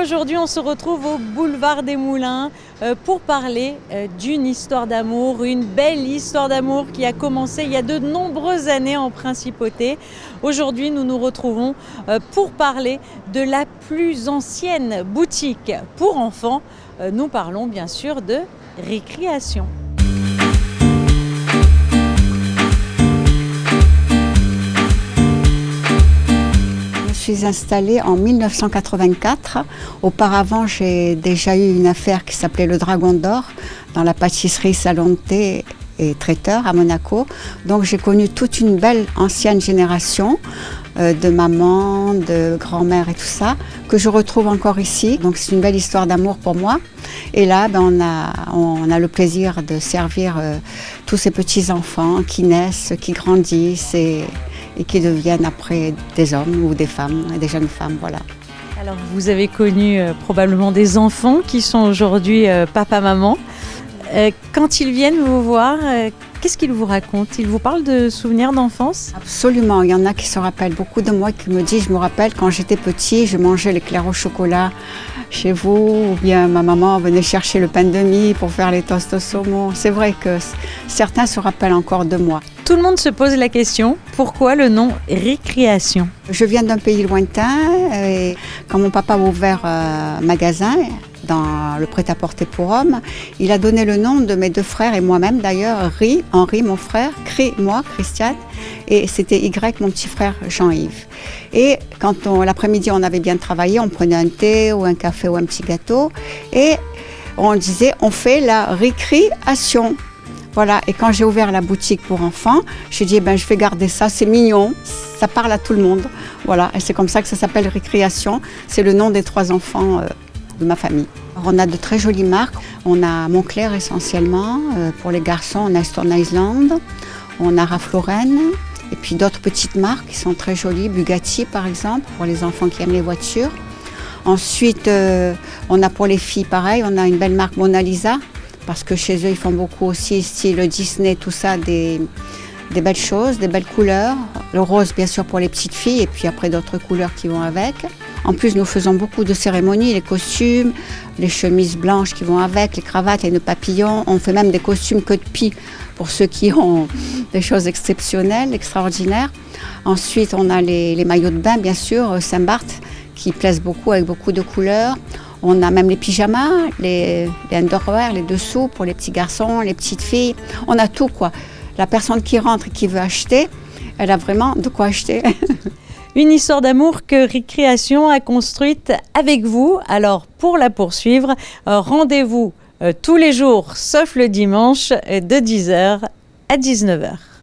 aujourd'hui on se retrouve au boulevard des Moulins pour parler d'une histoire d'amour, une belle histoire d'amour qui a commencé il y a de nombreuses années en Principauté. Aujourd'hui nous nous retrouvons pour parler de la plus ancienne boutique pour enfants. Nous parlons bien sûr de Récréation. Je suis installée en 1984. Auparavant, j'ai déjà eu une affaire qui s'appelait le Dragon d'Or dans la pâtisserie Salon de thé et traiteur à Monaco. Donc j'ai connu toute une belle ancienne génération de mamans, de grand-mères et tout ça, que je retrouve encore ici. Donc c'est une belle histoire d'amour pour moi. Et là, on a le plaisir de servir tous ces petits-enfants qui naissent, qui grandissent et qui deviennent après des hommes ou des femmes, des jeunes femmes, voilà. Alors vous avez connu probablement des enfants qui sont aujourd'hui papa-maman. Quand ils viennent vous voir, qu'est-ce qu'ils vous racontent? Ils vous parlent de souvenirs d'enfance? Absolument, il y en a qui se rappellent beaucoup de moi, qui me disent, je me rappelle quand j'étais petit, je mangeais l'éclair au chocolat chez vous, ou bien ma maman venait chercher le pain de mie pour faire les toasts au saumon. C'est vrai que certains se rappellent encore de moi. Tout le monde se pose la question, pourquoi le nom Récréation? Je viens d'un pays lointain et quand mon papa a ouvert un magasin dans le prêt-à-porter pour hommes, il a donné le nom de mes deux frères et moi-même d'ailleurs, Henri mon frère, Cri moi, Christiane, et c'était Y mon petit frère Jean-Yves. Et quand l'après-midi on avait bien travaillé, on prenait un thé ou un café ou un petit gâteau et on disait on fait la récréation. Voilà, et quand j'ai ouvert la boutique pour enfants, j'ai dit, je vais garder ça, c'est mignon, ça parle à tout le monde. Voilà, et c'est comme ça que ça s'appelle Récréation, c'est le nom des 3 enfants de ma famille. Alors, on a de très jolies marques, on a Moncler essentiellement, pour les garçons, on a Stone Island, on a Ralph Lauren, et puis d'autres petites marques qui sont très jolies, Bugatti par exemple, pour les enfants qui aiment les voitures. Ensuite, on a pour les filles pareil, on a une belle marque Mona Lisa, parce que chez eux, ils font beaucoup aussi, style Disney, tout ça, des belles choses, des belles couleurs. Le rose, bien sûr, pour les petites filles, et puis après d'autres couleurs qui vont avec. En plus, nous faisons beaucoup de cérémonies, les costumes, les chemises blanches qui vont avec, les cravates, les nœuds papillons. On fait même des costumes queue de pie pour ceux qui ont des choses exceptionnelles, extraordinaires. Ensuite, on a les maillots de bain, bien sûr, Saint-Barth, qui plaisent beaucoup, avec beaucoup de couleurs. On a même les pyjamas, les underwear, les dessous pour les petits garçons, les petites filles. On a tout, quoi. La personne qui rentre et qui veut acheter, elle a vraiment de quoi acheter. Une histoire d'amour que Récréation a construite avec vous. Alors, pour la poursuivre, rendez-vous tous les jours, sauf le dimanche, de 10h à 19h.